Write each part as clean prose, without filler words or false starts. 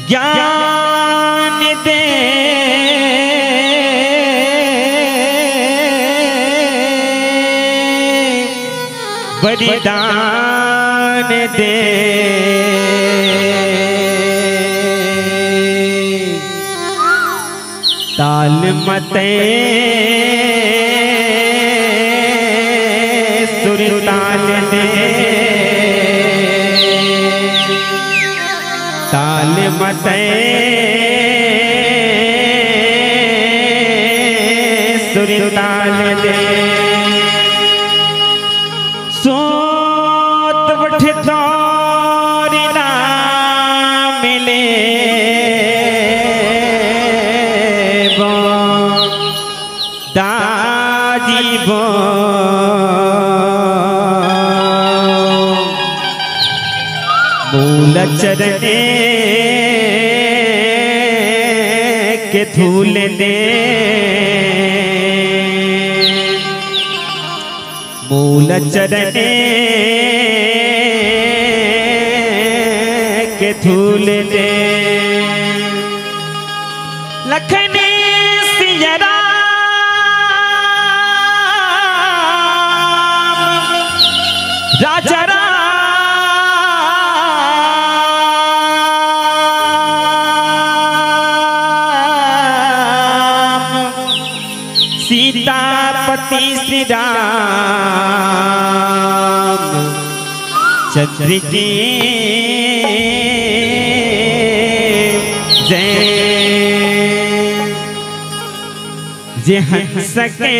ज्ञान दे वरदान दे ताल मते सुर ताल दे ताल मते सुर ताल दे सोत वठ दौरी ना मिले वो दादी वो मूल चरणे के धूल दे मूल चरणे के धूल दे लखन सिया राम राजा सीतापति श्री राम चंद्र जी जय जे हंस सके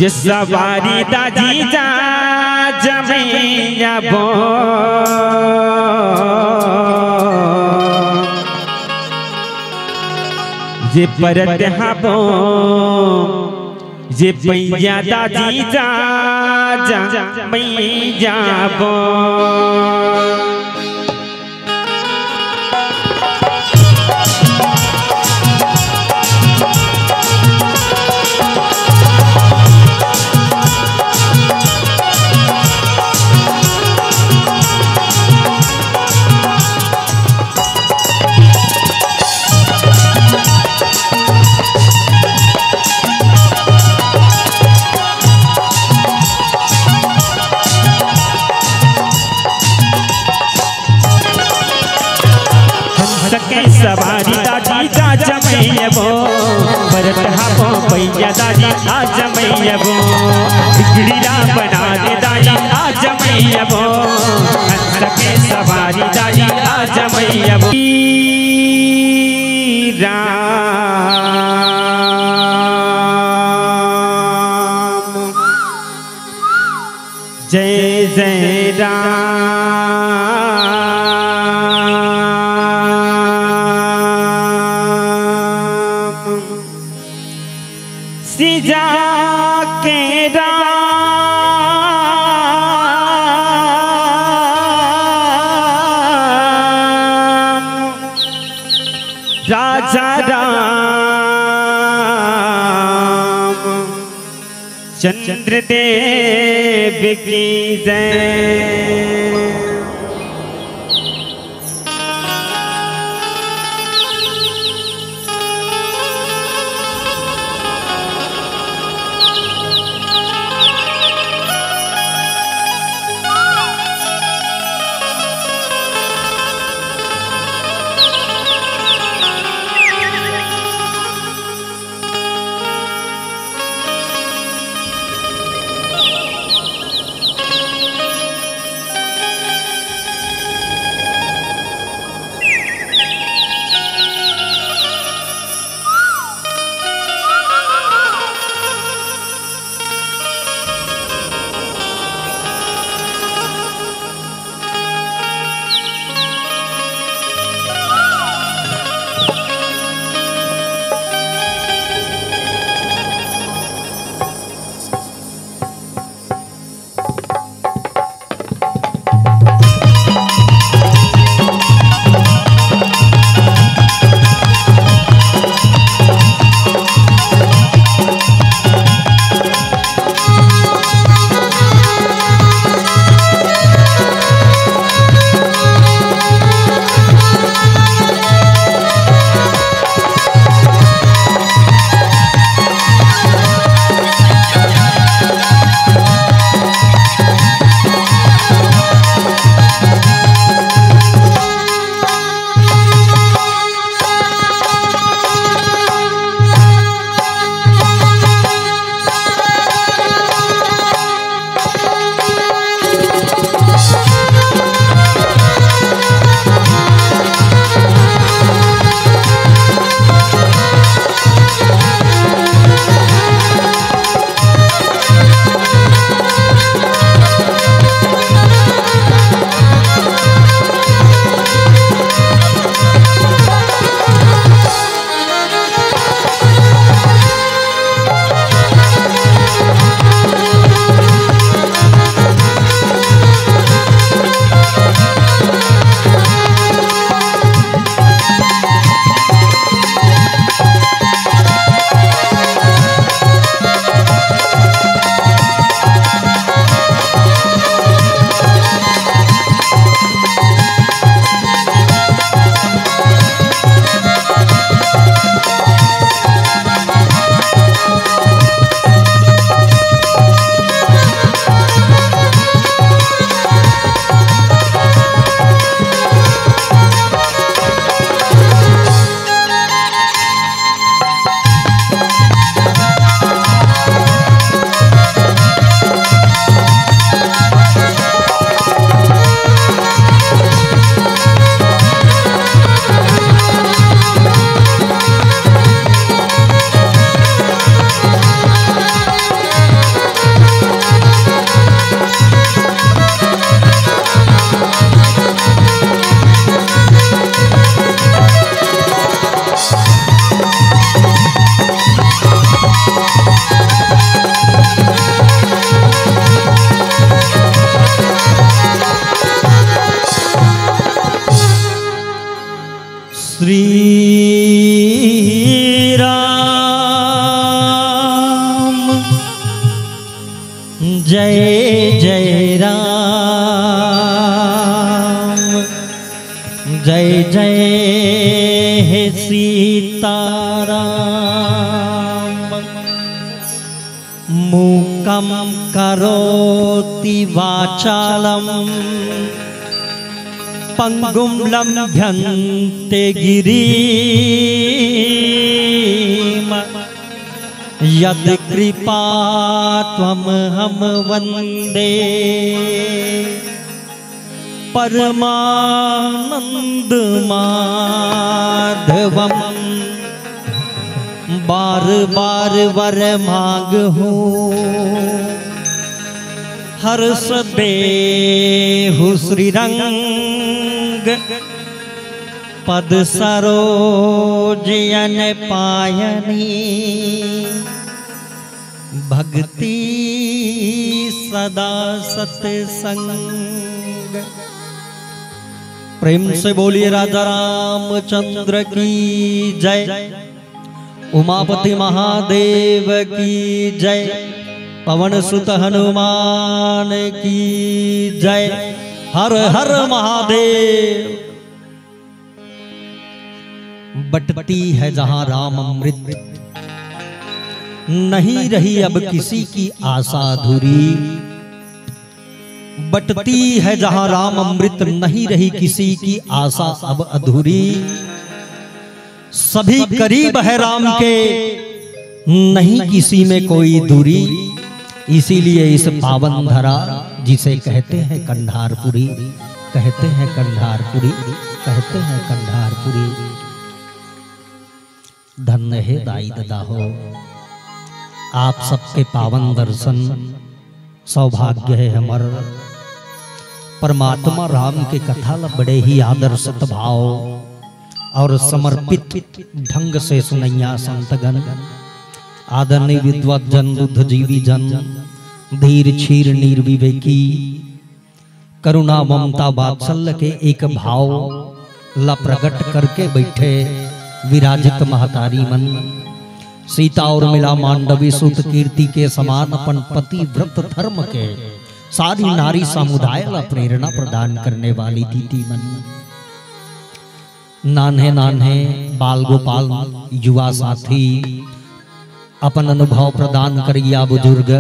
ये सवारी दाजी जा जमैया बो जे परत हाबो जे पैया दादी जा मैया बो सवारी दादी जा जमैया बो भरत हाबो पैया दादी आ जमैया बो बिगड़ीरा बना दे दादी आ जमैया बो हंस के सवारी दादी आ जमैया बो राम जय जय राम सिजा के राम राजा राम चंद्रदेव की जय जय जय हे सीताराम। मूकं करोति वाचालं पंगुं लंघन्ते गिरिं यत्कृपा त्वमहं वन्दे परमानंद माधवम। बार बार वर मांगहु हर्ष देहु श्रीरंग पद सरोजन पायनी भक्ति सदा सत्संग। प्रेम से बोलिए राजा रामचंद्र की जय, उमापति महादेव की जय, पवन सुत हनुमान की जय। हर हर महादेव। बटती है जहां राम अमृत, नहीं रही अब किसी की आशा अधूरी। बटती है जहां राम अमृत, नहीं रही किसी की आशा अब अधूरी। सभी करीब है राम के, नहीं किसी में कोई दूरी। इसीलिए इस पावन धरा जिसे कहते हैं कंधारपुरी, कहते हैं कंधारपुरी, कहते हैं कंधारपुरी। धन्य है दाई ददा हो आप सबके पावन दर्शन, सौभाग्य है हमर। परमात्मा राम के कथा बड़े ही आदर सद्भाव और समर्पित ढंग से सुनैया संतगण। आदरणीय विद्वत जन, बुद्धजीवी जन, धीर क्षीर निर्विवेकी, करुणा ममता वात्सल्य के एक भाव ला प्रकट करके बैठे विराजित महतारी मन। सीता और मिला मांडवी सुत कीर्ति के समान अपन पति व्रत धर्म के सारी नारी समुदाय ला प्रेरणा प्रदान करने वाली दीदी मन। नान्हे नान्हे बाल गोपाल युवा साथी अपन अनुभव प्रदान करिया बुजुर्ग।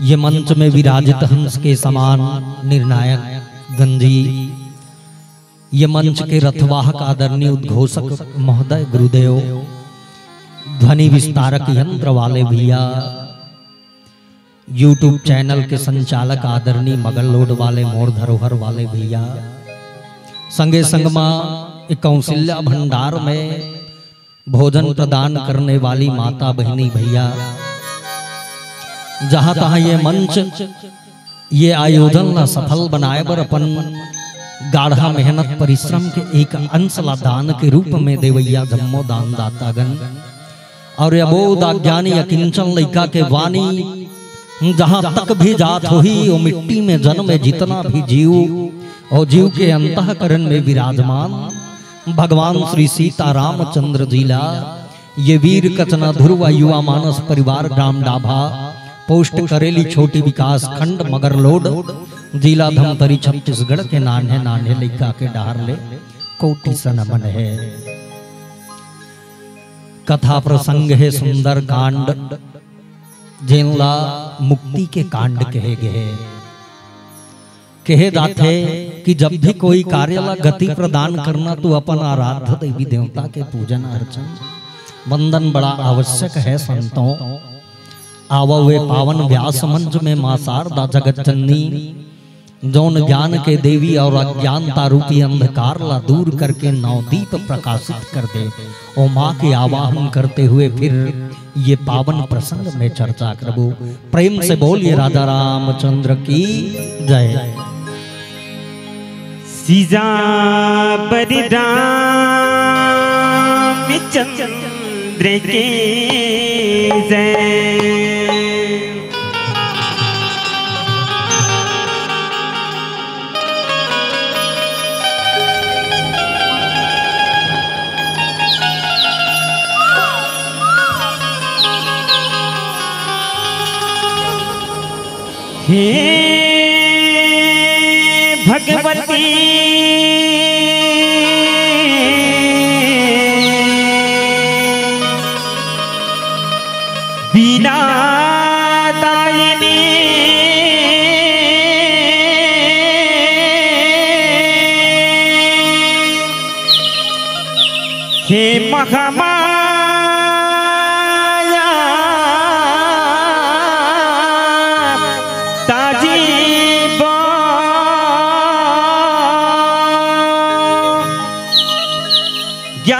ये मंच में विराजित हंस के समान निर्णायक गंजी, ये मंच के रथवाहक आदरणीय उद्घोषक महोदय गुरुदेव, ध्वनि विस्तारक यंत्र वाले भैया, यूट्यूब चैनल के संचालक आदरणीय मगल लोड वाले, मोर धरोहर वाले भैया, संगे संगमा कौशल्या भंडार में भोजन प्रदान करने वाली माता बहनी भैया, जहां तहां ये मंच ये आयोजन ला सफल बनाए बर अपन गाढ़ा मेहनत परिश्रम के एक अंश ला दान के रूप में देवैया जम्मो दान दातागन। और अबोध अज्ञानी अकिंचन लइका के वाणी जहां तक भी जात होही वो मिट्टी में जन्मे जितना भी जीव और जीव के अंतःकरण में विराजमान भगवान श्री सीता रामचंद्र जिला ये वीर कचना ध्रुव युवा मानस परिवार ग्राम डाभा पोस्ट करेली छोटी विकास खंड मगर लोड जिला धमतरी छत्तीसगढ़ के नान्हे नान्हे लइका के डार ले कोटि सनमन है। कथा प्रसंग है सुंदर कांड जेनला मुक्ति के कांड कहे गए। कहे जाते कि जब भी कोई कार्य ला गति प्रदान करना तो अपन आराध्य देवी देवता के पूजन अर्चन वंदन बड़ा आवश्यक है संतों। आववे पावन व्यास मंच में मां शारदा जगत जननी जौन ज्ञान के देवी और अज्ञानता रूपी अंधकार ला दूर करके नवदीप प्रकाशित कर दे और माँ के आवाहन करते हुए फिर ये पावन प्रसंग में चर्चा करबो। प्रेम से बोलिए राजा रामचंद्र की जय। सीजा बरि रामचंद्र के जय। हे भगवती बीना दायिनी हे महामाया ताजी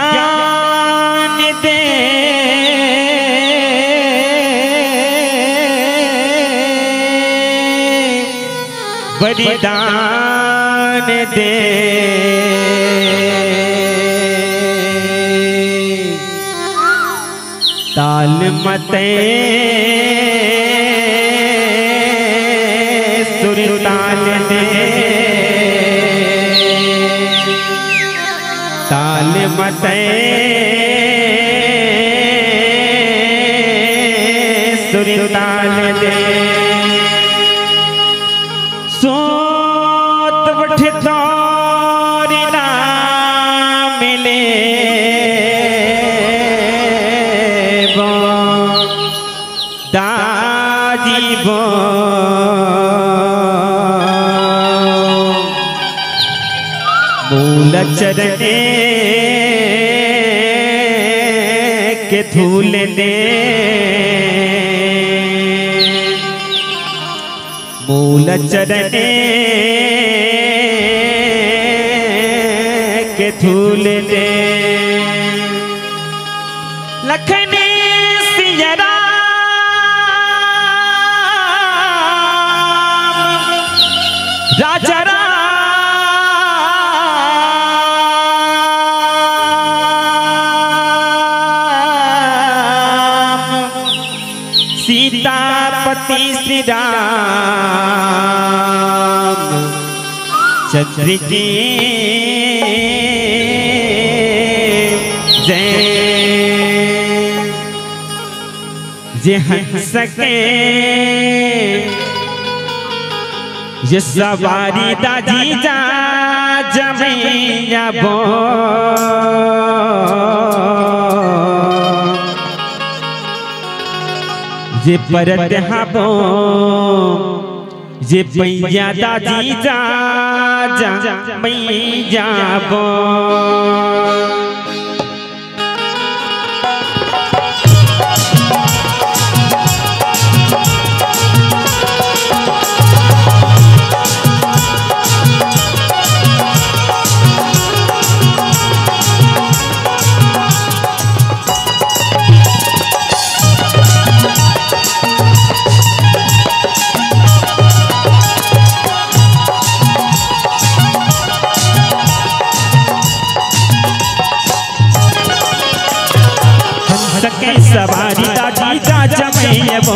ज्ञान दे वरदान दे ताल मते सुर ताल दे ताल मते सुर ताल दे सोत वठ दौरी ना मिले वो दादी वो मूल चरणे के धूल दे मूल चरणे के धूल दे लखन सिया राम राजा सीतापति श्री राम चंद्र जी जय जे हंस सके ये सवारी दाजी जा जमैया बो जे परत हाबो जे पैया दादी जा मैया बो सवारी दादी जा जमैया बो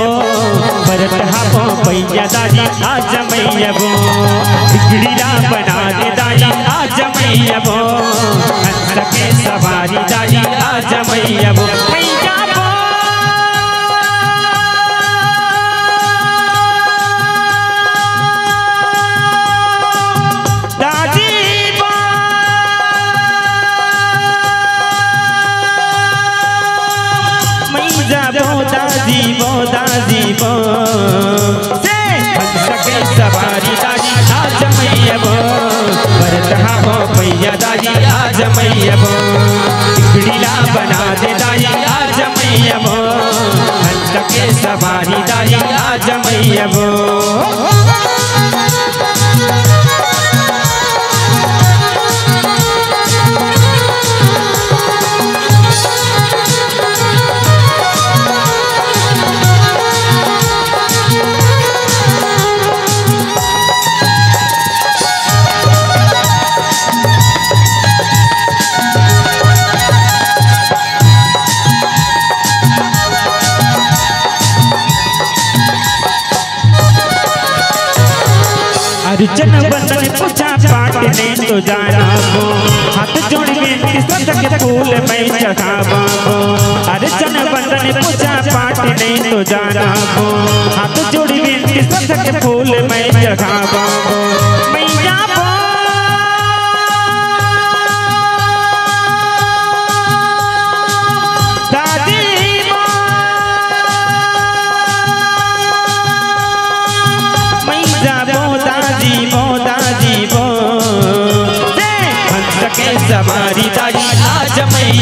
भरत हाबो पैया दादी आ जमैया बो बिगड़ीरा बना दे दादी आ जमैया बो हंस के सवारी दादी आ जमैया बो मैया बो दादी बो दादी बो से हंस के सवारी दादी आ जमैया बो भरत हाबो पैया दादी आ जमैया बो बिगड़ीला बना दे दादी आ जमैया बो हंस के सवारी दादी आ जमैया बो अर्चन बंदन पूजा पाठ ने तो जाना बो हाथ जोड़ बेनती सदक फूल मैं चढ़ावा बो अर्चन बंदन पूजा पाठ ने तो जाना बो हाथ जोड़ बेनती सदक फूल मैं चढ़ावा बो मैया बो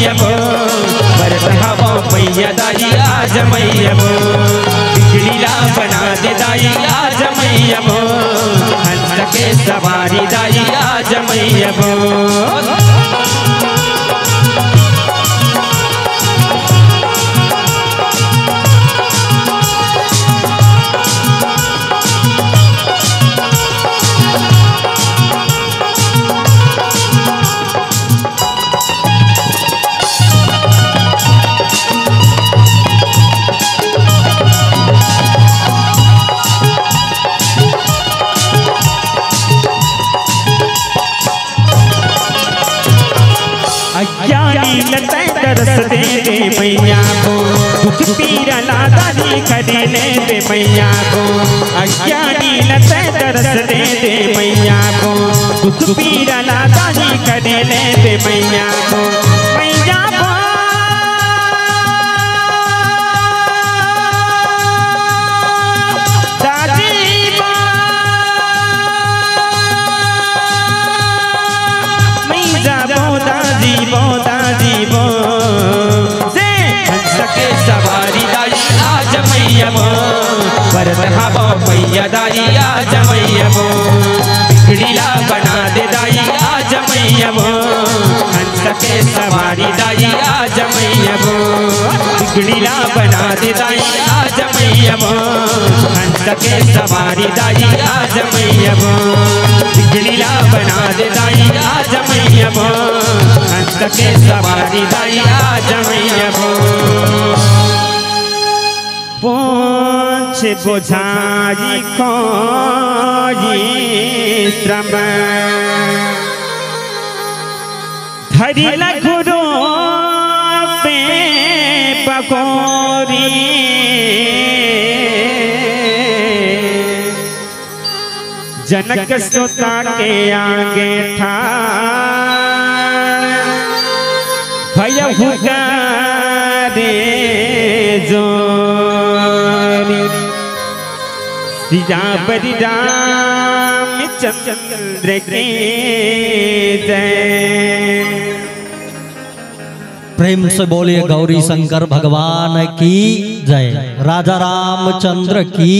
मैया बो बरत हवा पैया दाई आज मैया बो बिगड़ीला बना दे दाई आज मैया बो हंस के सवारी दाई आज मैया बो अज्ञानी लताएं तरस दे दे मैया को दुख पीरा लादानी खरीने दे मैया को अज्ञानी लताएं तरस दे दे मैया को दुख पीरा लादानी खरीने दे मैया को मैया को सवारी दाई आज मैया बो बरत हवा पैया दाई आज मैया बो बिगड़ीला बना दे दाई आज मैया बो हंस के सवारी दाई आज मैया बो बिगड़ीला बना दे दाई आज मैया बो हंस के सवारी दाई आज मैया बो बिगड़ीला बना दे दाई आज मैया बो हंस के सवारी दाई आज मैया बो पोंछ बोझाई खोजी श्रम धरी लघुरो पे पकोरी जनक सुता के आगे ठाड़ भय हुगारे जो सियावरी रामचंद्र के जय। प्रेम से बोलिए गौरी शंकर भगवान की जय, राजा रामचंद्र की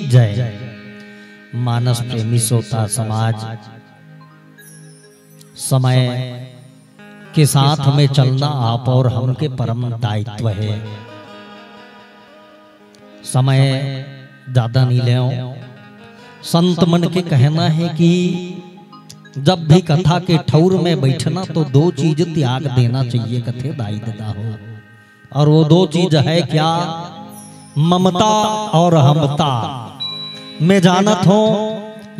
जय। मानस प्रेमी श्रोता समाज, समय के साथ में चलना आप और हम के परम दायित्व है। समय ज्यादा नहीं ले। संत मन के कहना है कि जब भी कथा के ठौर में बैठना तो दो चीज त्याग देना चाहिए, कथे दाई देता हो। और वो दो चीज है क्या? ममता और हमता। मैं जानत हूं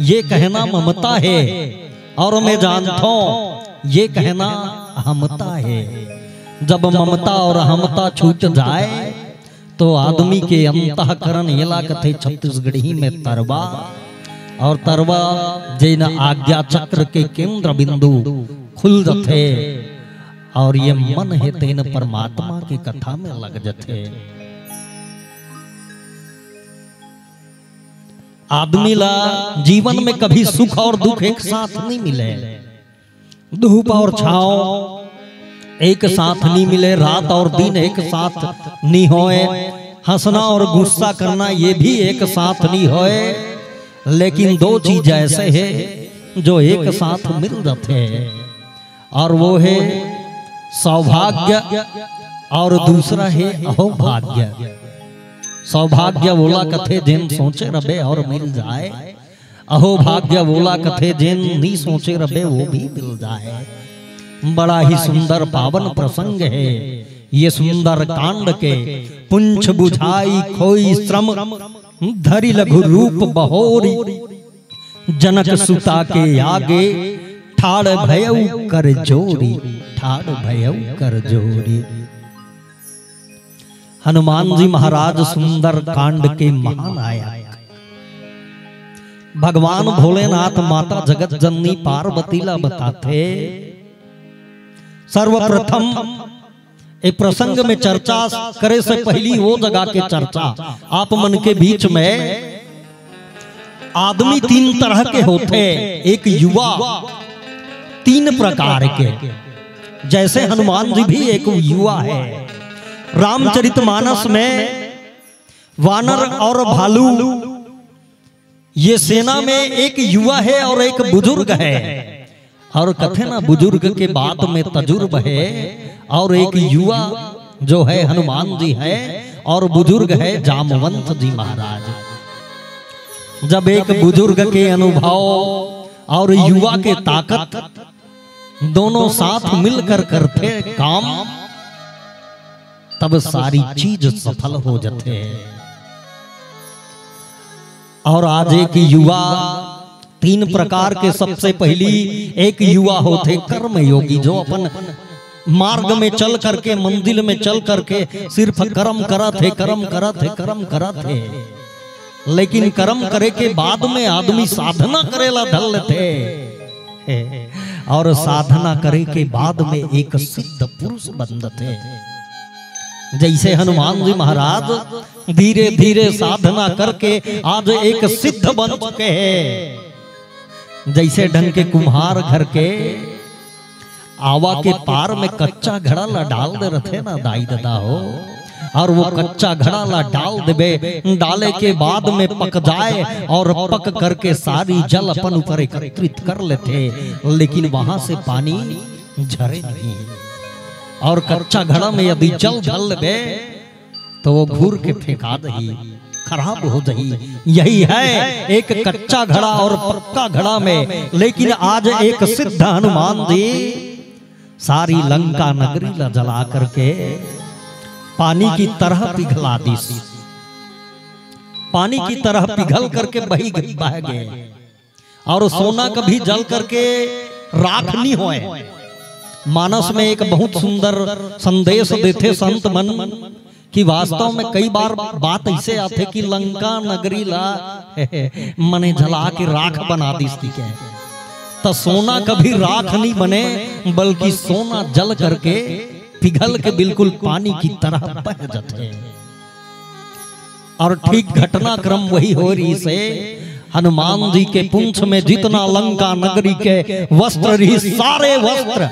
ये कहना ममता है और मैं जानता हूं ये कहना हमता है। जब ममता और हमता छूट जाए तो आदमी के अंतःकरण येला कथे छत्तीसगढ़ी में तरवा, और तरवा जैन आज्ञा चक्र के केंद्र बिंदु खुल जथे और ये मन है तेन परमात्मा की कथा में लग जथे। आदमी ला जीवन में कभी सुख और दुख एक साथ नहीं मिले, धूप और छांव एक साथ नहीं मिले, रात और दिन एक साथ नहीं होए, हंसना और गुस्सा करना ये भी एक साथ नहीं होए। लेकिन दो चीज ऐसे है जो एक साथ मिल जाते हैं, और वो है सौभाग्य और दूसरा है अहोभाग्य। सौभाग्य बोला कथे जिन सोचे रबे और मिल जाए, अहोभाग्य बोला कथे जिन नहीं सोचे रबे वो भी मिल जाए। बड़ा ही सुंदर पावन प्रसंग है ये सुंदर कांड के। पुंछ बुझाई खोई श्रम धरी लघु रूप बहोरी, जनक सुता के आगे ठाड़ भयउ कर जोरी, ठाड़ भयउ कर जोरी। हनुमान जी महाराज सुंदर कांड के महान आया। भगवान भोलेनाथ माता जगत जननी पार्वती ला बताते सर्वप्रथम एक प्रसंग में चर्चा करे से पहली वो जगह के चर्चा आप मन के बीच में। आदमी तीन तरह के होते, एक युवा तीन प्रकार के, जैसे हनुमान जी भी एक युवा है। रामचरितमानस में वानर और भालू ये सेना में एक युवा है और एक बुजुर्ग है। और कथे ना बुजुर्ग के बाद में तजुर्ब है, और एक युवा जो है हनुमान जी है और बुजुर्ग है जामवंत जी महाराज। जब एक बुजुर्ग के अनुभव और युवा के ताकत दोनों साथ मिलकर करते काम, तब सारी चीज सफल हो जाते हैं। और आज एक युवा तीन प्रकार के, सबसे पहली एक युवा होते कर्म योगी, जो अपन मार्ग में चल करके मंदिर में चल करके सिर्फ कर्म करत है, कर्म करत है, कर्म करत है। लेकिन कर्म करे के बाद में आदमी साधना करेला ढल लेते, और साधना करे के बाद में एक सिद्ध पुरुष बनते। जैसे हनुमान जी महाराज धीरे धीरे साधना करके आज एक सिद्ध बन चुके हैं। जैसे ढंग के कुम्हार घर के आवा के पार में कच्चा घड़ा ला डाल दे रहे ना दाई दादा हो, और वो कच्चा घड़ा ला डाल देवे, डाले के बाद में पक जाए और पक करके सारी जल अपन ऊपर एकत्रित कर लेते, लेकिन वहां से पानी झरे नहीं। और कच्चा घड़ा में यदि जल ढल दे तो वो घूर के फेंका दही, खराब हो जाही। यही है एक कच्चा घड़ा और पक्का घड़ा में। लेकिन आज एक सिद्ध हनुमान जी सारी लंका नगरी ला जला करके पानी की तरह पिघला दी, पानी की तरह पिघल करके बह गए। और सोना कभी जल करके राख नहीं होए। मानस में एक बहुत सुंदर संदेश देते संत मन कि वास्तव में कई बार बात ऐसे आते कि लंका नगरी ला मने जला के राख बना दी के, तो सोना कभी राख नहीं बने, बल्कि सोना जल करके पिघल के बिल्कुल पानी की तरह बह जाते। और ठीक घटनाक्रम वही हो रही से हनुमान जी के पुंछ में जितना लंका नगरी के वस्त्र रही, सारे वस्त्र,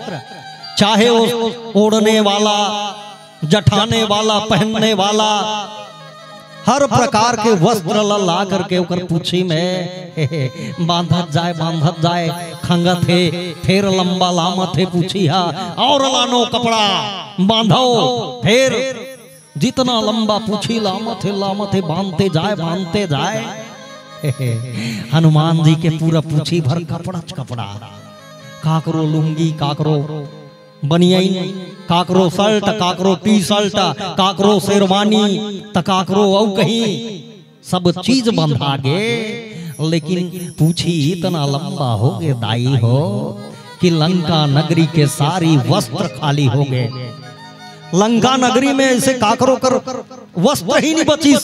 चाहे वो ओढ़ने वाला, जठाने वाला, पहनने वाला, हर प्रकार के वस्त्र ला करके ओकर पूछी में बांधत जाए खंगत है, फिर लंबा लामत है पूछी हा, और लानो कपड़ा बांधो, फिर जितना लंबा पूछी लामत है बांधते जाए। हनुमान जी के पूरा पूछी भर कपड़ा, काकरो लुंगी, काकरो बनियाइन, काकरो शर्ट, काकरो टी शर्ट, काकरो शेरवानी, काकरो और कहीं सब चीज बंधा गे। लेकिन पूछी इतना लंबा हो गए दाई हो कि लंका नगरी के सारी वस्त्र खाली हो गए। लंका नगरी में ऐसे काकरो कर वस्त्र ही नहीं बची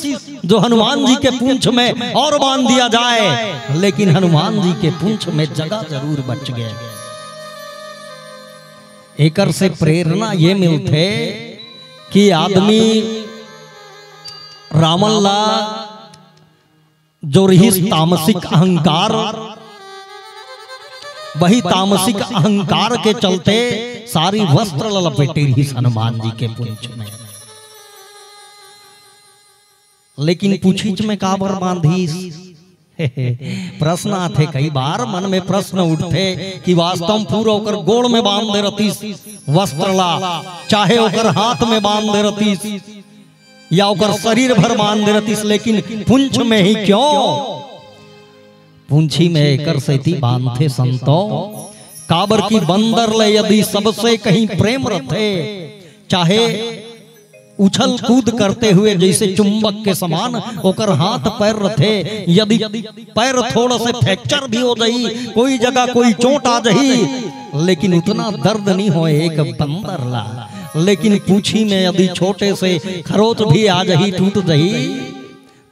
जो हनुमान जी के पूंछ में और बांध दिया जाए। लेकिन हनुमान जी के पूंछ में जगह जरूर बच गए। एकर से प्रेरणा ये मिलते कि आदमी रामल्ला जो रही तामसिक अहंकार, वही तामसिक अहंकार के चलते सारी वस्त्र लपेटे रही हनुमान जी के पूंछ में। लेकिन पूछीच में काबर बांधी, प्रश्न आते कई बार मन में प्रश्न उठते कि वास्तव में पूरा ओकर गोड़ में बांध दे रतीस वस्त्र ला, चाहे ओकर हाथ में बांध दे रतीस या ओकर शरीर भर बांध दे रतीस, लेकिन पुंछ में ही क्यों? पूंछी में एकर सेती बांधते संतो काबर की बंदर ले यदि सबसे कहीं प्रेम रखे, चाहे उछल कूद करते हुए जैसे चुंबक के समान ओकर हाथ पैर रथे, यदि पैर थोड़ा से फ्रैक्चर भी हो जाई, कोई जगह कोई चोट आ जाई, लेकिन उतना दर्द नहीं हो एक बंदर ला। लेकिन पूछी में यदि छोटे से खरोच भी आ जाई, टूट जाई,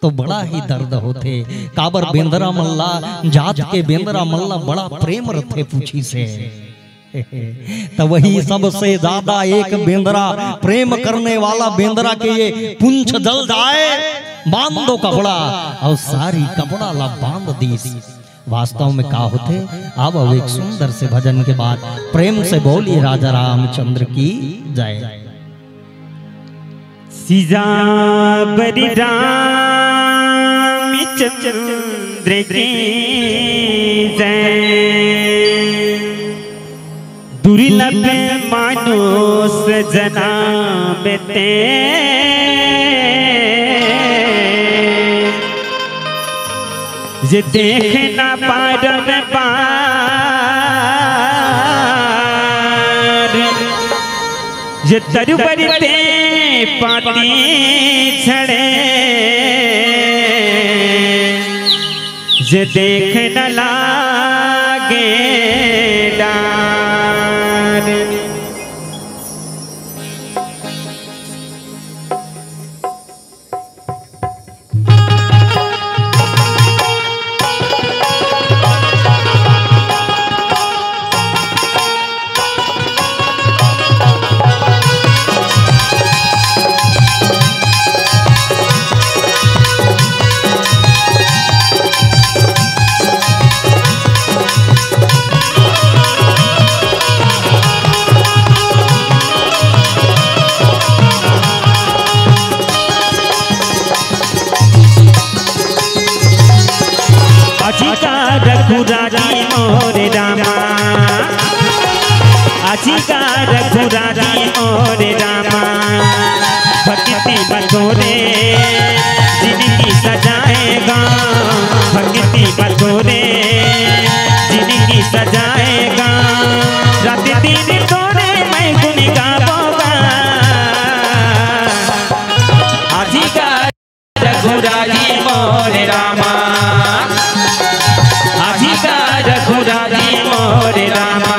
तो बड़ा ही दर्द होते। काबर बेंदरा मल्ला जात के बेंदरा मल्ला बड़ा प्रेम रथे पूछी से। तो वही सबसे ज्यादा एक बेंदरा प्रेम करने वाला बेंदरा के ये पुंछ जल जाए, बांध दो कपड़ा, और सारी कपड़ा ला बांध दी। वास्तव में का होते। अब एक सुंदर से भजन के बाद प्रेम से बोलिए राजा रामचंद्र की जय। सीजा बरी रामचंद्र की जय। दुर्लभ मानुष जनाब ते ये देखना पारन पार ये तरुबर ते पाती छड़े ये देख न लागे डार। रघुराजी मोरे रामा, आजी का रघुराजी मोरे रामा। भक्ति बतोरे जिंदगी सजाएगा, भक्ति बतोरे जिंदगी सजाएगा। रात दिन तोरे मैं गुन गाऊंगा, आजी का रघुराजी मोरे रामा, रघुराजी मोरे रामा।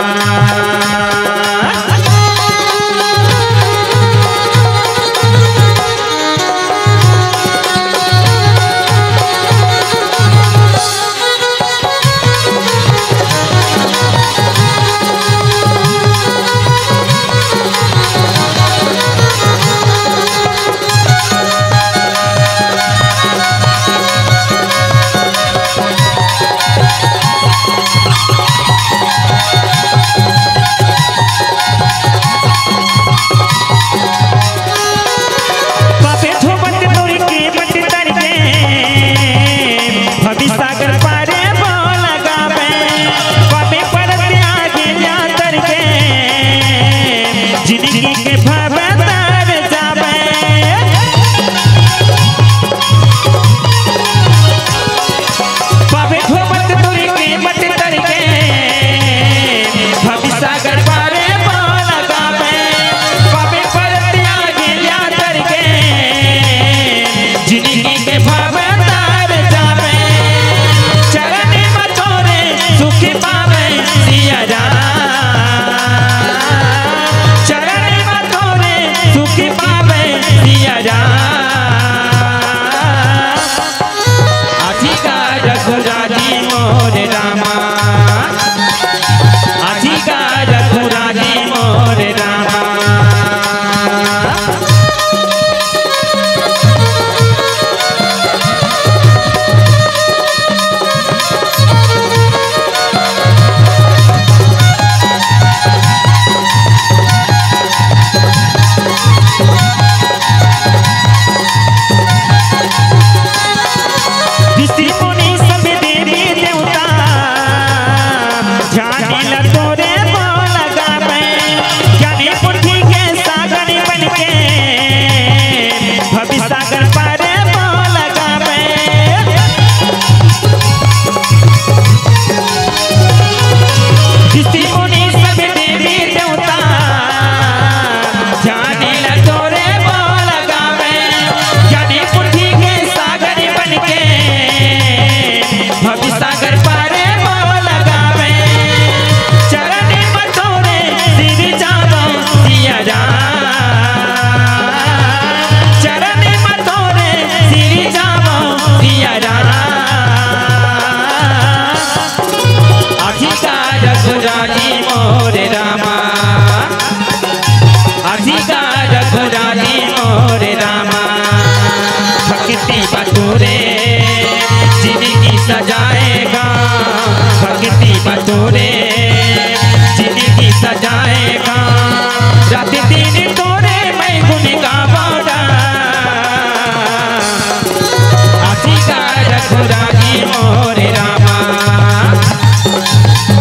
सजाएगा, रात दिन तोरे मैं गुन गावागा। आजी का रघुराई मोरे रामा,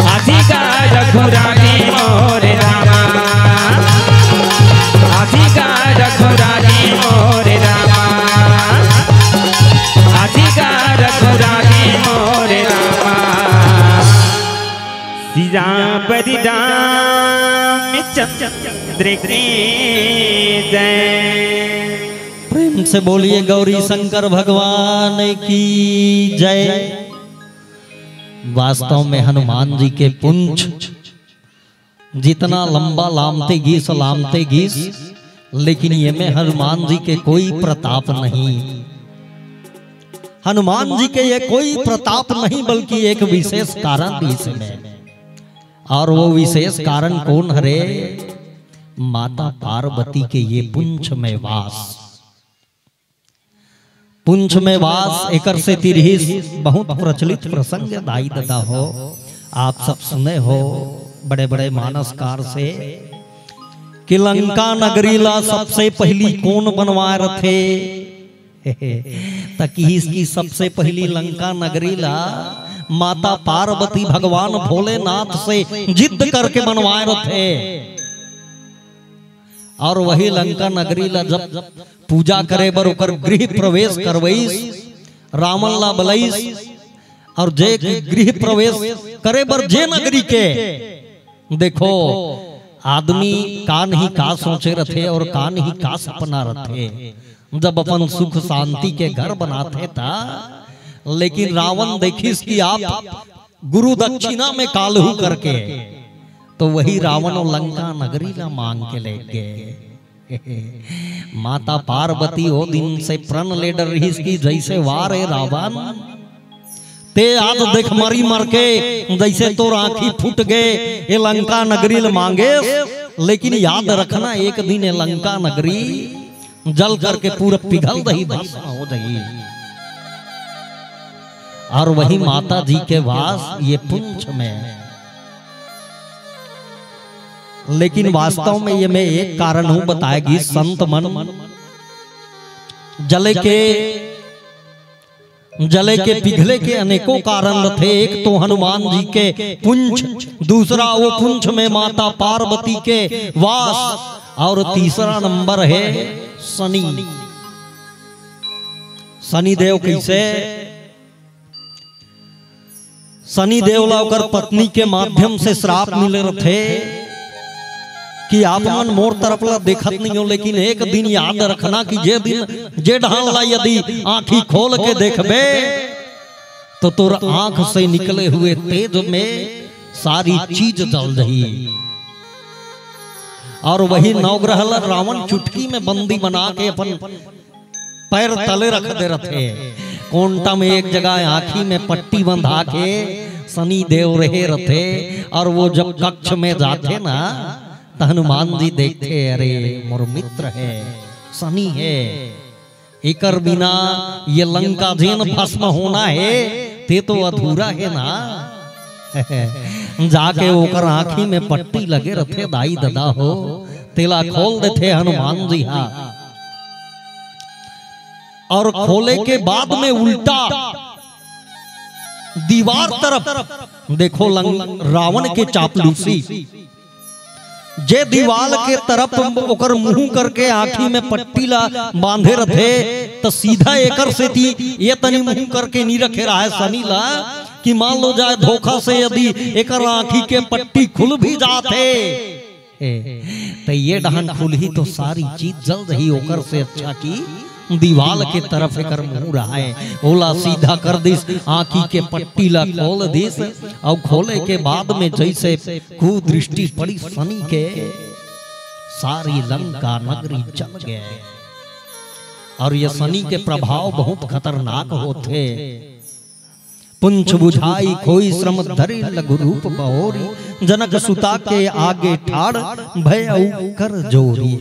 आजी का रघुराई मोरे रामा, आजी का रघुराई मोरे रामा, आजी का रघुराई मोरे रामा। सीरा बरी रामचंद्र की जय। प्रेम से बोलिए गौरी शंकर भगवान की जय। वास्तव में हनुमान जी के पुंछ जितना लंबा लामते गीस, लेकिन ये में हनुमान जी के कोई प्रताप नहीं। हनुमान जी के ये कोई प्रताप नहीं, बल्कि एक विशेष कारण भी इसमें। और वो विशेष कारण कौन हरे? माता पार्वती के ये पुंछ में वास। पुंछ में वास एकर से तिरहिस बहुत प्रचलित प्रसंग दाई ददा हो, आप सब सुने हो बड़े बड़े मानसकार से कि लंका नगरी ला सबसे पहली कौन बनवाए रथे? तकी इसकी सबसे पहली लंका नगरी ला माता पार्वती भगवान भोलेनाथ से जिद करके बनवाए रथे। और वही लंका नगरी ला जब पूजा करे बर ओकर गृह प्रवेश करवईस, रावण ला बलईस, और जे गृह प्रवेश करे बर जे नगरी के देखो आदमी का नहीं का सोचे रथे और का नहीं का सपना रथे जब अपन सुख शांति के घर बनाते था। लेकिन रावण देखिस कि आप गुरु दक्षिणा में कालहू करके, तो वही रावण और लंका नगरी ला मांग के ले गए। माता पार्वती वो दिन से प्रण ले डर रही की जैसे वार है रावण ते आज देख मरी मर के जैसे तो आंखी फूट गए ये लंका नगरी ला मांगे। लेकिन याद रखना एक दिन ये लंका नगरी जल करके पूरा पिघल दही भस्म हो दही। और वही माता जी के वास ये पुंछ में। लेकिन वास्तव में ये मैं एक कारण हूं बताएगी संत मन जले के पिघले के अनेकों कारण थे। एक तो हनुमान जी के पुंछ, दूसरा वो पुंछ में माता पार्वती के वास, और तीसरा नंबर है शनि। शनि देव कैसे? शनि देव लाकर पत्नी के माध्यम से श्राप मिले थे कि आप मन मोर तरफ ला देखत नहीं हो, लेकिन एक दिन याद रखना कि जे दिन जे ढाल ला यदि आंखी खोल के देखबे तो तोर आंख से निकले हुए तेज में सारी चीज जल जाही। और वही नवग्रह रावण चुटकी में बंदी बना के अपन पैर तले रख दे रहे। कोंटा में एक जगह आंखी में पट्टी बंधा के शनि देव रहे रथे। और वो जब कक्ष में जाते ना तो हनुमान जी देखते, अरे मोर मित्र है, शनि है, एकर बिना ये लंका जेन भस्म होना है ते तो अधूरा है ना। जाके ओकर आंखी में पट्टी लगे रथे दाई ददा हो, तेला खोल देते हनुमान जी। हाँ, और खोले के बाद में उल्टा दीवार तरफ देखो रावण के चापलूसी, जे दीवाल के तरफ ओकर मुंह करके आंखी में पट्टी ला बांधे रथे तो सीधा एकर से थी ये तनी मुंह करके नहीं रखे रहा है शनि ला कि मान लो जाए धोखा से यदि एकर आंखी के पट्टी खुल भी जाते तो ये डहन खुल ही तो सारी चीज जल रही। ओकर से अच्छा की दीवाल के तरफ एकर मुंह रहा है, ओला सीधा कर दिस, आंखी के पट्टी ला खोल दिस। और खोले के बाद में जैसे कुदृष्टि पड़ी शनि के, सारी लंका नगरी जल गए। और ये शनि के प्रभाव बहुत खतरनाक होते। पुंछ बुझाई कोई श्रम धरि लघु रूप बहोरी, जनक सुता के आगे ठाड़ भय कर जोरी।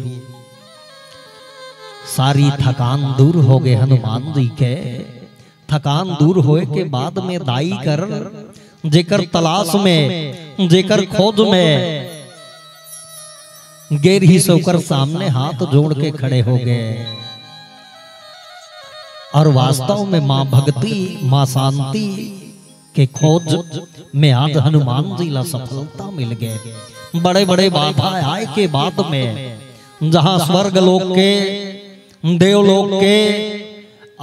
सारी थकान दूर हो गए हनुमान जी के। थकान दूर होए के बाद में दाई कर जेकर तलाश में, जेकर खोज में गेर ही सोकर सामने हाथ जोड़ के खड़े हो गए। और वास्तव में मां भक्ति मां शांति के खोज में आज हनुमान जी ला सफलता मिल गए। बड़े बड़े बाधा आए के बाद में जहां स्वर्ग लोक के, देवलोक के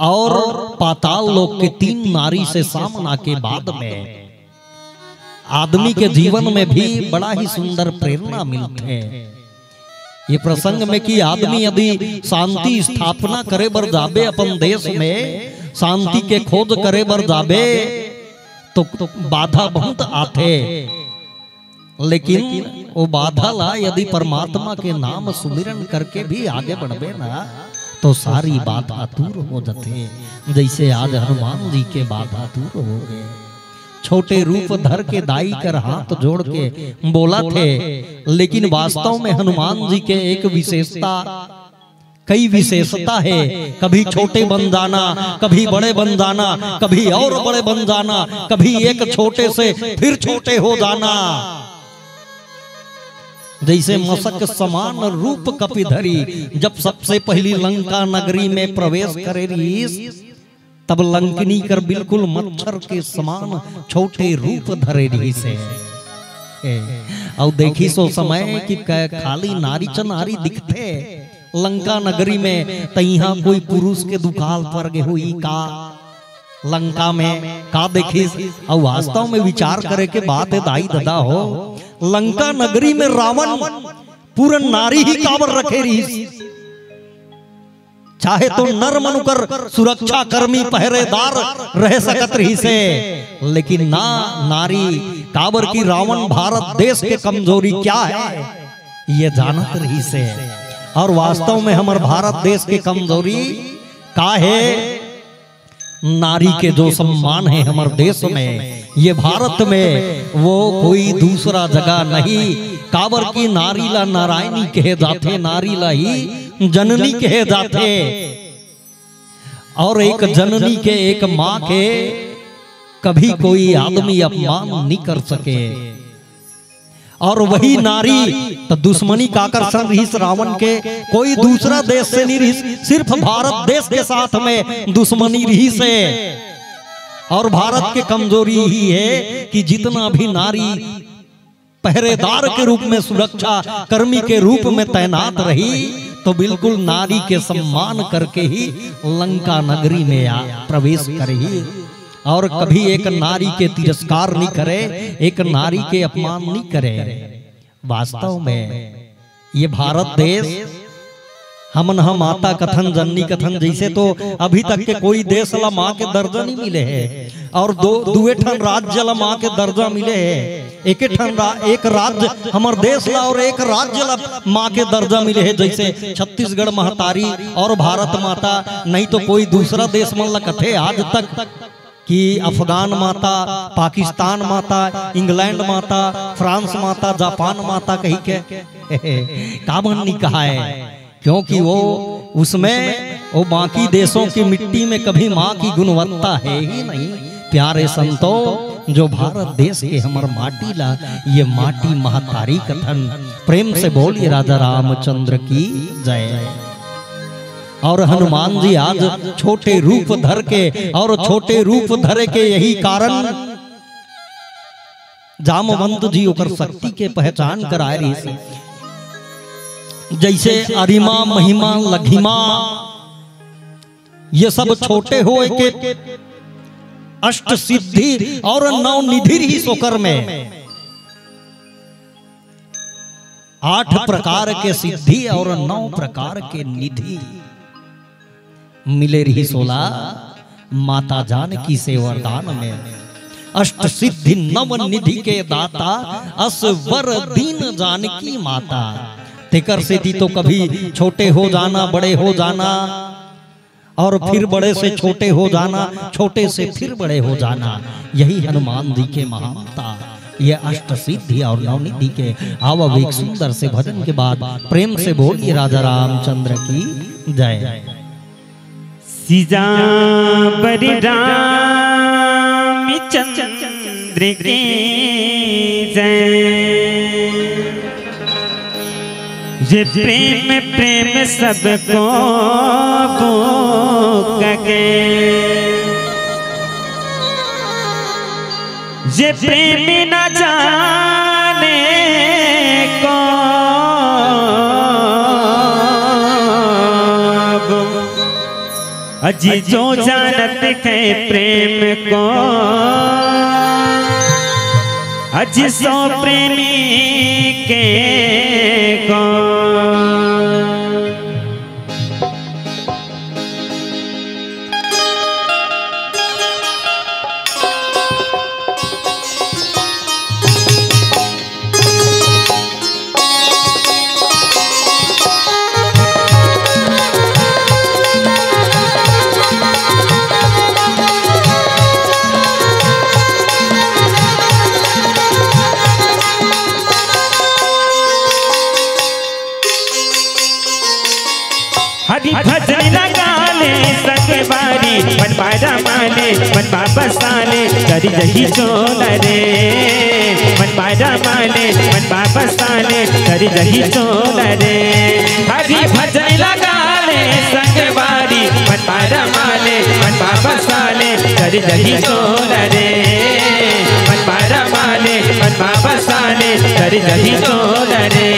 और पाताल लोक के 3 नारी से सामना के बाद में आदमी के जीवन में भी बड़ा ही सुंदर प्रेरणा मिलते हैं। ये प्रसंग में कि आदमी यदि शांति स्थापना करे बर जाबे अपन देश में, शांति के खोज करे बर जाबे तो बाधा बहुत आते, लेकिन वो बाधा ला यदि परमात्मा के नाम सुमिरन करके भी आगे बढ़बे ना तो सारी बाधा दूर हो जाते। जैसे आज हनुमान जी के बाधा दूर हो गए। छोटे रूप धर के दाई कर हाथ जोड़ के बोला थे, लेकिन वास्तव में हनुमान जी के एक विशेषता, कई विशेषता है। कभी छोटे बन जाना, कभी बड़े बन जाना, कभी और बड़े बन जाना, कभी एक छोटे से फिर छोटे हो जाना। जैसे मशक समान रूप कपिधरी, जब सबसे पहली लंका नगरी में प्रवेश करे रीस, तब लंकनी कर बिल्कुल मच्छर के समान छोटे रूप धरे रही से। और देखी सो समय कि खाली नारी च नारी दिखते लंका नगरी में, तैहा कोई पुरुष के दुकाल पर गे हुई का लंका में का देखी। और वास्तव में विचार करे के बात है दाई दादा हो, लंका नगरी में रावण पूरा नारी ही काबर रखे रही, चाहे तो नर मनुकर सुरक्षा कर्मी पहरेदार रह सकत रही से, लेकिन ना नारी काबर की रावण भारत देश के कमजोरी क्या है ये जानत रही से। और वास्तव में हमारे भारत देश के कमजोरी का है, नारी के जो सम्मान है हमारे देश में, ये भारत में वो कोई दूसरा जगह नहीं। काबर की नारी ला नारायणी कहे जाते, नारी ला ही जननी कहे जाते। और एक जननी के, एक माँ के कभी कोई आदमी अपमान नहीं कर सके। और वही नारी तो दुश्मनी का आकर्षण रही रावण के, कोई दूसरा देश से नहीं रही, सिर्फ भारत देश के साथ में दुश्मनी रही से। और भारत के कमजोरी ही है कि जितना भी नारी पहरेदार के रूप में, सुरक्षा कर्मी के रूप में तैनात रही, तो बिल्कुल नारी के सम्मान करके ही लंका नगरी में प्रवेश करी। और कभी एक नारी के तिरस्कार नहीं करे, एक नारी के अपमान नहीं करे। वास्तव में ये भारत देश हमन हम माता कथन जननी कथन, जैसे तो अभी तक के कोई देश ला माँ के दर्जा नहीं मिले है, और दुए ठन राज्य ला माँ के दर्जा मिले है। एक राज्य हमार देश ला और एक राज्य ला माँ के दर्जा मिले है, जैसे छत्तीसगढ़ महतारी और भारत माता, नहीं तो कोई दूसरा देश मन ला कथे आज तक कि अफगान माता, पाकिस्तान माता, इंग्लैंड माता, फ्रांस माता, जापान माता कही के कामन नहीं कहा है, क्योंकि वो उसमें वो बाकी देशों की मिट्टी में कभी माँ की गुणवत्ता है ही नहीं। प्यारे संतों, जो भारत देश के हमार माटी ला, ये माटी महतारी कथन प्रेम से बोलिए राजा रामचंद्र की जय। और हनुमान जी आज छोटे रूप धर के, और छोटे रूप धरे के यही कारण जामवंत जी ओकर शक्ति के पहचान कराए रही। जैसे अरिमा महिमा लघिमा ये सब छोटे हो के अष्ट सिद्धि और नौ निधि ही सोकर में 8 प्रकार के सिद्धि और 9 प्रकार के निधि मिले रही 16 माता जानकी से वरदान में। अष्ट सिद्धि नव निधि के दाता, असवर दीन जानकी माता। तेकर से थी तो कभी छोटे हो जाना, बड़े हो जाना, और फिर बड़े से छोटे हो जाना, छोटे से फिर बड़े हो जाना, यही हनुमान जी के महानता। ये अष्ट सिद्धि और नवनिधि के आवव एक सुंदर से भजन के बाद प्रेम से बोलिए राजा रामचंद्र की जय। सीजा बरि रामचंद्र की जय। जे प्रेम प्रेम सबको भूखे, जे प्रेम न जाने को अजी जो जानत है प्रेम को, अजी सो प्रेमी के को। हरि भजन लगा ले सके बारी, मन बाजा माले मन बाबा साले करी जही चोल रे, मन बाजा माले मन बाबा साले करी जही चोल रे। हरि भजन लगा ले सके बारी, मन बाजा माले मन बाबा साले करी जही चोल रे, मन बाजा माले मन बाबा साले करी जही चोल रे।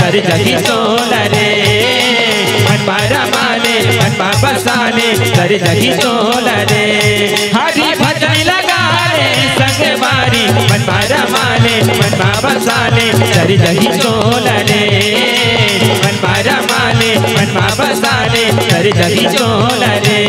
कर जही चोल रे, मन बारा माले मन बाबा साले कर जही चोल रे। हरि भजन लगा ले संग बारी, मन बारा माले मन बाबा साले कर जही चोल रे, मन बारा माले मन बाबा साले कर जही चोल रे।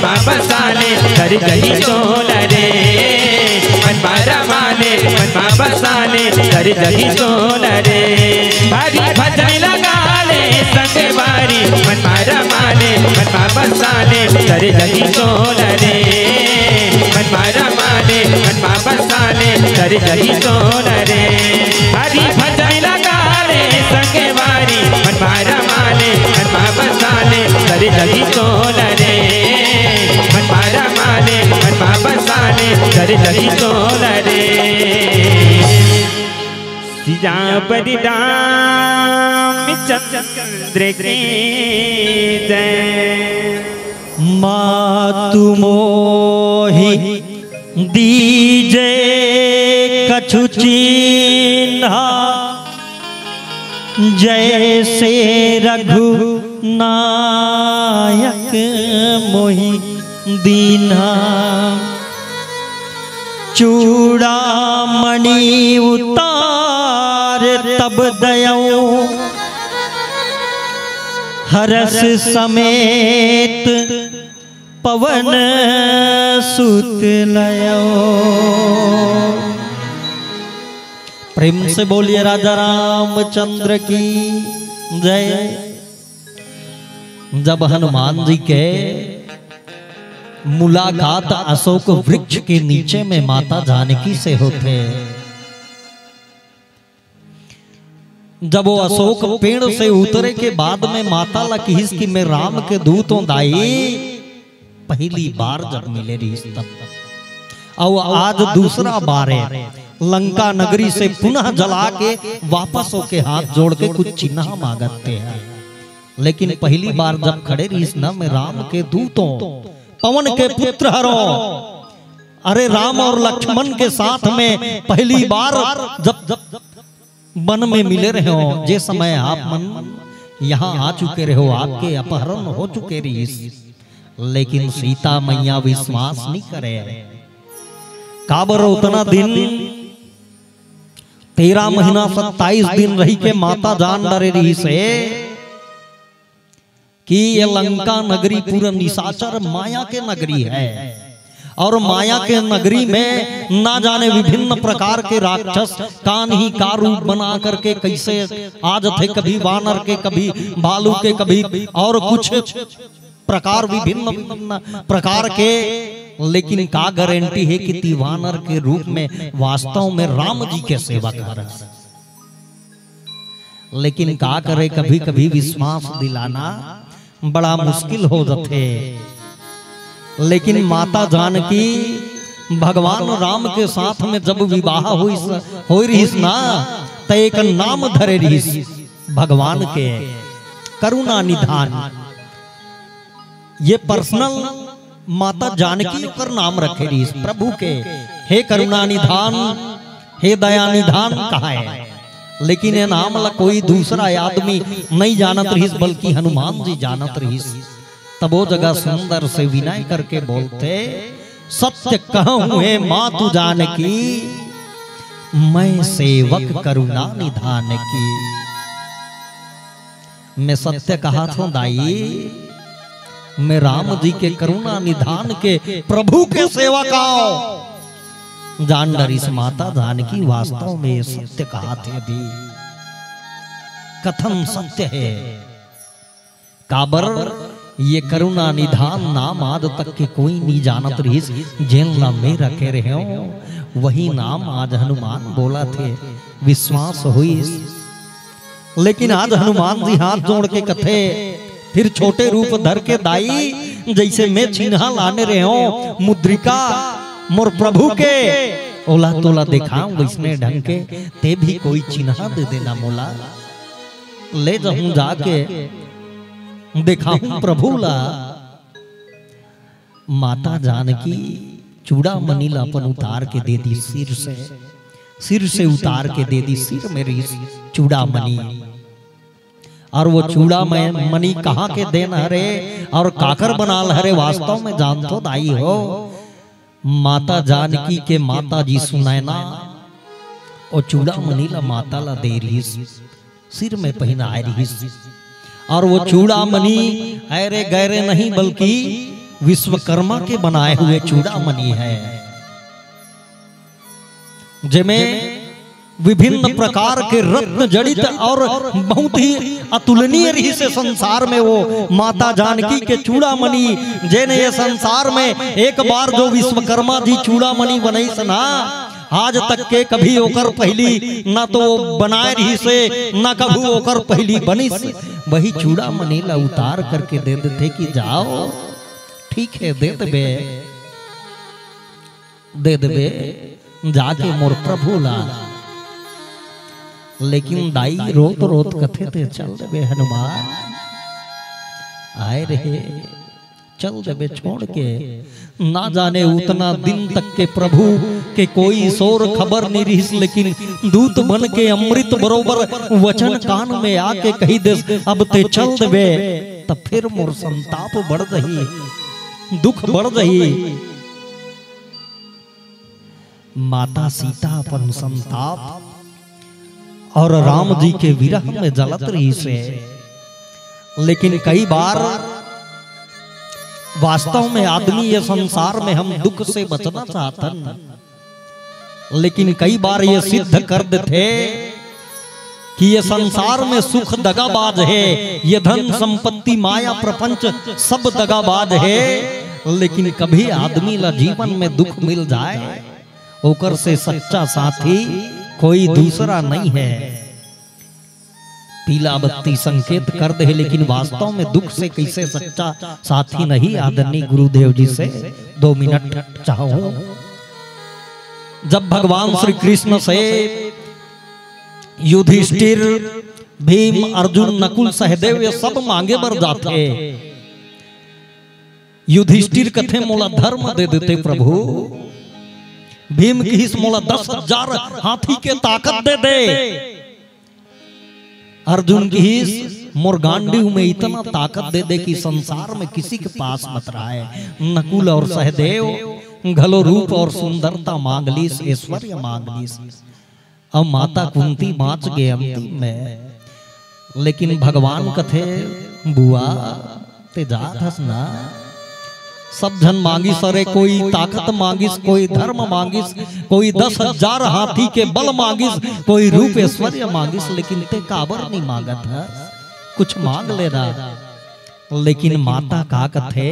बाबा साले कर जही चोल रे, मन बारा माले मन बाबा साले कर जही चोल रे। हरि भजन लगा ले संग बारी, मन बारा माले मन बाबा साले कर जही चोल रे, मन बारा माले मन बाबा साले कर जही चोल रे। हरि भजन लगा ले संग बारी, मन बारा माले मन बाबा साले कर जही चोल रे, मन बारा माले मन बाबा साले कर जही चोल रे। सिया बलिरामचंद्र की जय। मातु मोहि दीजे कछु चिन्हा, जैसे रघुनायक मोहि दीन्हा। चूड़ामणि उतार तब तब दयो हरस समेत पवन सुत लयो। प्रेम से बोलिए राजा रामचंद्र की जय। जब हनुमान जी के मुलाकात अशोक वृक्ष के नीचे में माता जानकी से होते, जब वो अशोक पेड़ से उतरे के बाद में माता लखीस की मैं राम के दूतों दाई पहली बार जब मिले रही तब। और आज दूसरा बार है, लंका नगरी से पुनः जला के वापस होके हाथ जोड़ के कुछ चिन्ह मांगते हैं। लेकिन पहली बार जब खड़े रही न में राम के दूतों पवन के पुत्र हरो, अरे राम और लक्ष्मण के साथ में पहली बार जब वन में मिले रहे हो, जे समय आप मन यहाँ आ चुके रहे हो, आपके अपहरण हो चुके रही, लेकिन सीता मैया विश्वास नहीं करे। काबर उतना दिन 13 महीना 27 दिन रही के माता जान डरे रही से कि ये लंका नगरी पूरा निशाचर माया के नगरी है, और माया के नगरी में ना जाने विभिन्न प्रकार के राक्षस कान्ही का रूप बना करके कैसे आज थे, कभी वानर के, कभी भालू के, कभी और कुछ प्रकार विभिन्न प्रकार के। लेकिन का गारंटी है कि तिवानर के रूप में वास्तव में राम जी के सेवा कर। लेकिन का करे, कभी कभी विश्वास दिलाना बड़ा मुश्किल हो जाते। लेकिन माता जानकी भगवान राम के साथ में जब विवाह हो रही ना, तो एक नाम धरे रही भगवान के करुणा निधान। ये पर्सनल माता जानकी कर नाम रखे रही प्रभु के, हे करुणा निधान, हे दया निधान कहा है। लेकिन ये नाम ला कोई दूसरा आदमी नहीं जानत रही, बल्कि हनुमान जी जानत रही। तब वो जगह सुंदर से विनय करके बोलते, सत्य कहूं है मातु जानकी, मैं सेवक करुणा निधान की। मैं सत्य कहा था दाई, मैं राम जी के करुणा निधान के प्रभु के सेवक आओ। जान डरी से माता जानकी वास्तव में सत्य कहा थे। अभी कथन सत्य है। काबर ये करुणा निधान नाम आज तक के कोई नहीं जानत रही, जेल ना में रखे रहे हो वही नाम आज हनुमान बोला थे, विश्वास हुई। लेकिन आज हनुमान जी हाथ जोड़ के कथे फिर छोटे रूप धर के दाई, जैसे मैं चिन्ह लाने रहे हो मुद्रिका मोर प्रभु के, ओला तोला दिखाऊं वैसने ढंग के, ते भी कोई चिन्ह दे देना मोला, ले जाऊं जाके दिखाऊं प्रभु ला। माता जानकी चूड़ामणि ला अपन उतार के दे दी, सिर से उतार के दे दी, सिर मेरी चूड़ामणि। और वो चूड़ामणि कहाँ के देन हरे और काकर बनाल हरे, वास्तव में जान तो दाई हो माता जानकी के माता जी सुनैना और चूड़ामणि ला माता ला दे रही, सिर में पहना रही। और वो चूड़ामणि ऐरे गैरे नहीं बल्कि विश्वकर्मा के बनाए हुए चूड़ामणि है, जिसमें विभिन्न प्रकार के रत्न जड़ित और बहुत ही अतुलनीय रही से संसार में वो माता जानकी के चूड़ामणि, जेने ये संसार में एक बार जो विश्वकर्मा जी चूड़ामणि बनाई सना, आज तक के कभी ओकर पहली ना तो बनाए रही से ना कभी ओकर पहली बनी से। वही चूड़ामणि ला उतार करके दे देते कि जाओ ठीक है दे देबे जाके मोर प्रभु ला। लेकिन दाई रोत रोत कथे थे चल देबे हनुमान, आए रहे चल देबे छोड़ के। ना जाने उतना दिन तक के प्रभु के कोई शोर खबर नहीं रही, लेकिन दूत बन के अमृत बरोबर वचन कान में आके कही दे अब ते चल देबे। तब फिर मोर संताप बढ़ रही, दुख बढ़ रही। माता सीता अपन संताप और राम जी के विरह में जलत रही से। लेकिन कई बार वास्तव में आदमी ये संसार में हम दुख से बचना चाहते, लेकिन कई बार ये सिद्ध कर देते कि ये संसार में सुख दगाबाज है, ये धन संपत्ति माया प्रपंच सब दगाबाज है। लेकिन कभी आदमी ला जीवन में दुख मिल जाए, ओकर से सच्चा साथी कोई दूसरा नहीं है। पीला बत्ती संकेत कर दे, लेकिन वास्तव में दुख से कैसे सच्चा साथी नहीं। आदरणीय गुरुदेव जी से 2 मिनट चाहूं। जब भगवान श्री कृष्ण से युधिष्ठिर, भीम, अर्जुन, नकुल, सहदेव ये सब मांगे बर जाते, युधिष्ठिर कथे मोला धर्म दे देते प्रभु, भीम की मोला 10,000 हाथी के ताकत दे दे, अर्जुन की मोर गांडीव में इतना ताकत दे दे कि संसार में किसी के पास मत रहे। नकुल और सहदेव घलो रूप और सुंदरता मांग लीस, ऐश्वर्य मांग लीस। अब माता कुंती बाँच गए अंतिम में, लेकिन भगवान कथे बुआ ते जात हस ना, सब जन मांगिस, अरे कोई ताकत मांगिस, कोई धर्म मांगिस, कोई 10,000 हाथी के बल मांगिस, कोई रूप ऐश्वर्य मांगिस, लेकिन ते काबर नहीं मांगत है, कुछ मांग लेना। लेकिन माता का कथे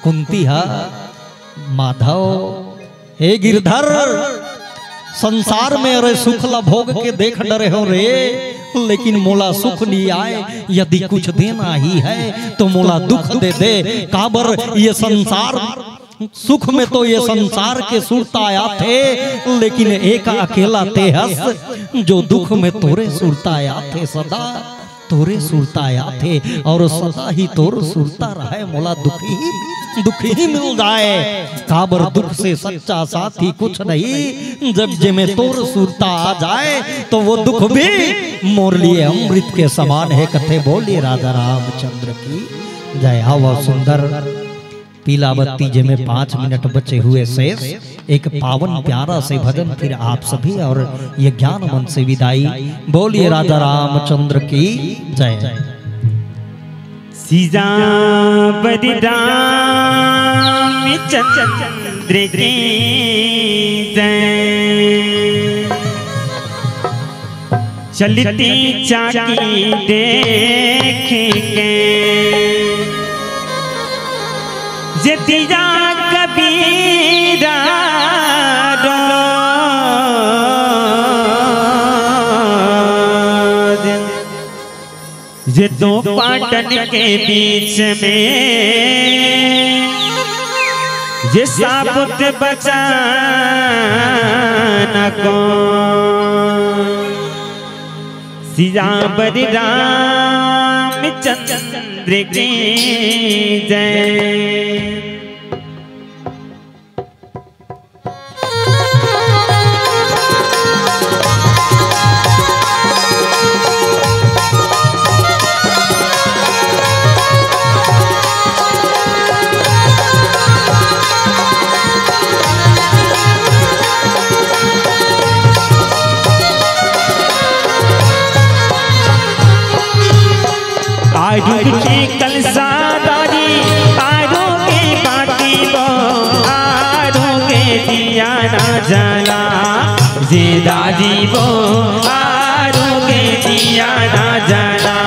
कुंती है, माधव हे गिरधर, संसार में अरे सुख ला भोग के देख डरे हो रे, लेकिन मोला सुख नहीं आए, यदि कुछ देना ही है तो मोला दुख दे दे। काबर ये संसार सुख में तो ये संसार के सुरता आया थे, लेकिन एक अकेला ते हस जो दुख में तोरे सुरता आया थे, सदा तोरे सुरता आया थे और सदा ही तोर सुरता रहे। मोला दुखी ही मिल जाए। काबर दुख से सच्चा साथी कुछ नहीं, जब जे में तोर सुरता आ जाए तो वो दुख भी मोर लिए अमृत के समान है। कथे बोलिए राजा रामचंद्र की जय। हवा सुंदर पीला बत्ती जे में 5 मिनट बचे हुए शेष, एक पावन प्यारा से भजन फिर आप सभी और ये ज्ञान मन से विदाई। बोलिए राजा रामचंद्र की जय। सीजा बरि रामचंद्र की जय। चलती चाकी देखेंगे जितिया कबीरा ये 2 पाटन के बीच में ये साबुत बचाना कौन। सिया बरि रामचंद्र की जय। आरू के कलसादारी आरू के बाटी बो, आरू के दिया ना जला जे दादी बो, आरू के दिया ना जला।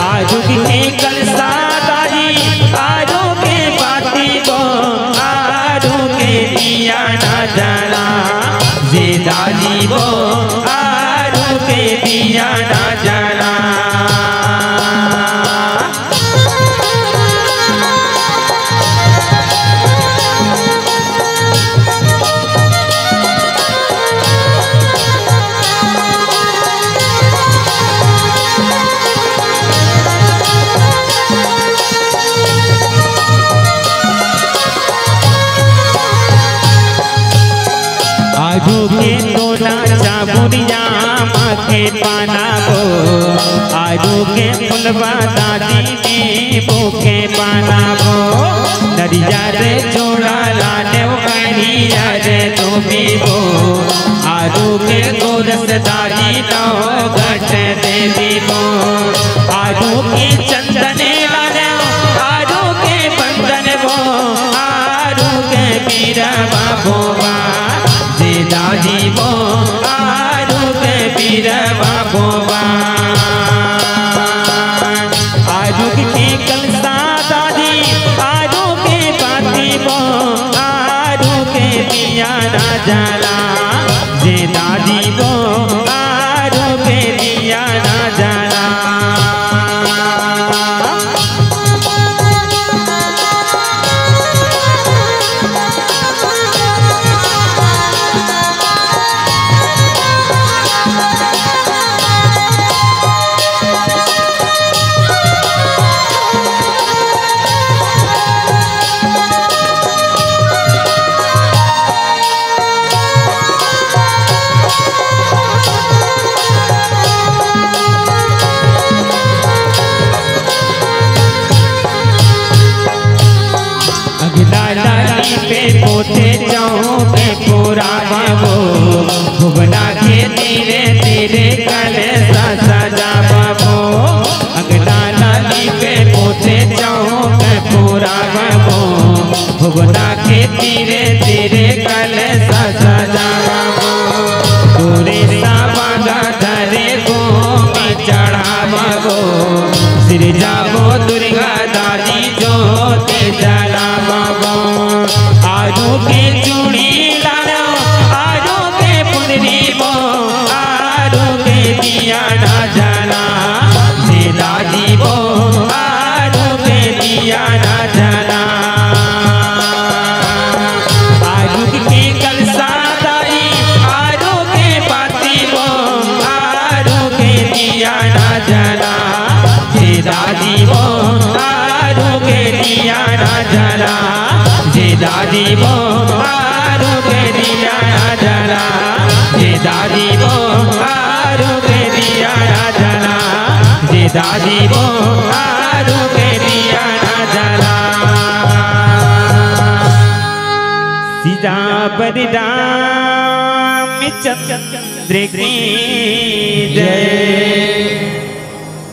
आरू के कलसादारी आरू के बाटी बो, आरू के दिया ना जला जे दादी बो, आरू के दिया ना जला। आरू के तोला चाबुरिया माथे पाना बो, आरू के फुलवा दादी में बोके पाना बो। दरिया रे जोड़ा लाने करिया रे तुम्हें बो, आरू के गोरस दारी नो घट देवी बो आरू के चंदन लाना आरू के बंदन बो आरू के मीरा बाबोबा जे दादी बो आरू के मीरा बाबोबा आरू के कलसा दादी आरू के बाती बो आरू के दिया ना जाला जे दादी बो आरू के दिया ना जाला पे पोते जाऊं के पूरा बाबू भुवना के तेरे तेरे कले सजा बाबू अगला लाली पे पोते जाऊं के पूरा बाबू भुवना के तेरे तेरे कले सजा बाबू पूरे साबा धरे को चढ़ा बाबू सिर जाबो दुर्गा दादी जोते जला बाबू आरू के चूड़ी लाना आरू के पुंदरी बो आरू के दिया ना जाना जे दादी बो आरू के दिया ना जाना आरू के कलसा दाई आरू के बाती बो आरू के दिया ना जाना जे दादी बो आरू के दिया ना जाना जे दादी बो आरू के दिया ना जाना जे दादी बो आरू के दिया ना जाना जे दादी बो आरू के दिया ना जाना सीता बलिदान चंद्र की जय।